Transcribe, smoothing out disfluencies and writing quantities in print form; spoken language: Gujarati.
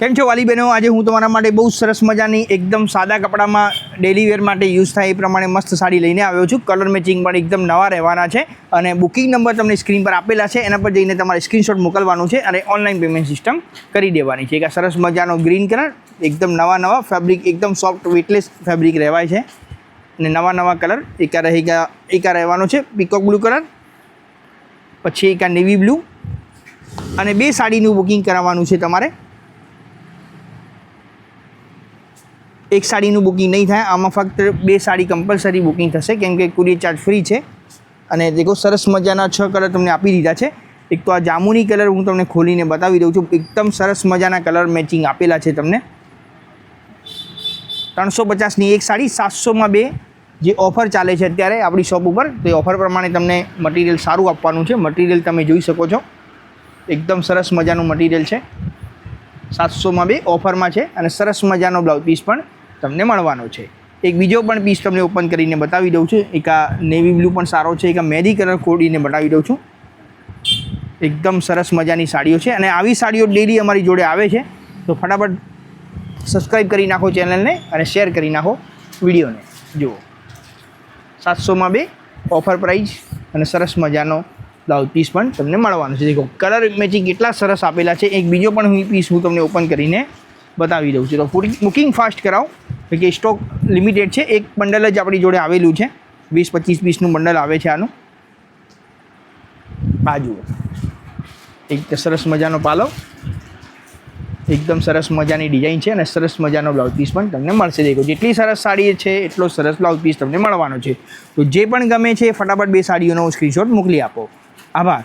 કેમ છો વાલી બહેનો? આજે હું તમારા માટે બહુ સરસ મજાની એકદમ સાદા કપડામાં ડેલી વેર માટે યુઝ થાય એ પ્રમાણે મસ્ત સાડી લઈને આવ્યો છું. કલર મેચિંગ પણ એકદમ નવા રહેવાના છે અને બુકિંગ નંબર તમને સ્ક્રીન પર આપેલા છે, એના પર જઈને તમારે સ્ક્રીનશોટ મોકલવાનું છે અને ઓનલાઈન પેમેન્ટ સિસ્ટમ કરી દેવાની છે. એક આ સરસ મજાનો ગ્રીન કલર, એકદમ નવા ફેબ્રિક, એકદમ સોફ્ટ વેટલેસ ફેબ્રિક રહેવાય છે અને નવા કલર એકા રહેવાનો છે. પીકોક બ્લુ કલર, પછી એક આ નેવી બ્લુ અને બે સાડીનું બુકિંગ કરાવવાનું છે તમારે. એક સાડીનું બુકિંગ નહીં થાય, આમાં ફક્ત બે સાડી કમ્પલસરી બુકિંગ થશે કેમ કે કુરિયર ચાર્જ ફ્રી છે. અને દેખો સરસ મજાના 6 કલર તમને આપી દીધા છે. એક તો આ જામુની કલર હું તમને ખોલીને બતાવી દઉં છું. એકદમ સરસ મજાના કલર મેચિંગ આપેલા છે તમને. 350ની એક સાડી, 700માં બે, જે ઓફર ચાલે છે અત્યારે આપણી શોપ ઉપર. તો એ ઓફર પ્રમાણે તમને મટીરિયલ સારું આપવાનું છે. મટીરિયલ તમે જોઈ શકો છો, એકદમ સરસ મજાનું મટીરિયલ છે. 700માં બે ઓફરમાં છે અને સરસ મજાનો બ્લાઉઝ પીસ પણ તમને મળવાનો છે. એક બીજો પણ પીસ તમને ઓપન કરીને બતાવી દઉં છું. એક આ નેવી બ્લુ પણ સારો છે. એક આ મહેંદી કલર ખોલીને બતાવી દઉં છું. એકદમ સરસ મજાની સાડીઓ છે અને આવી સાડીઓ ડેલી અમારી જોડે આવે છે. તો ફટાફટ સબસ્ક્રાઈબ કરી નાખો ચેનલને અને શેર કરી નાખો વિડીયોને. જુઓ, 700માં બે ઓફર પ્રાઇસ અને સરસ મજાનો બ્લાઉઝ પીસ પણ તમને મળવાનો છે. દેખો કલર મેચિંગ કેટલા સરસ આપેલા છે. એક બીજો પણ પીસ હું તમને ઓપન કરીને બતાવી દઉં છું. તો બુકિંગ ફાસ્ટ કરાવો કે સ્ટોક લિમિટેડ છે. એક બંડલ જ આપણી જોડે આવેલું છે. 20-25 પીસનું બંડલ આવે છે આનું. આ જુઓ, એક સરસ મજાનો પાલો, એકદમ સરસ મજાની ડિઝાઇન છે અને સરસ મજાનો બ્લાઉઝ પીસ પણ તમને મળશે. દેખો જેટલી સરસ સાડી છે એટલો સરસ બ્લાઉઝ પીસ તમને મળવાનો છે. તો જે પણ ગમે છે ફટાફટ બે સાડીઓનો સ્ક્રીનશોટ મોકલી આપો. આભાર.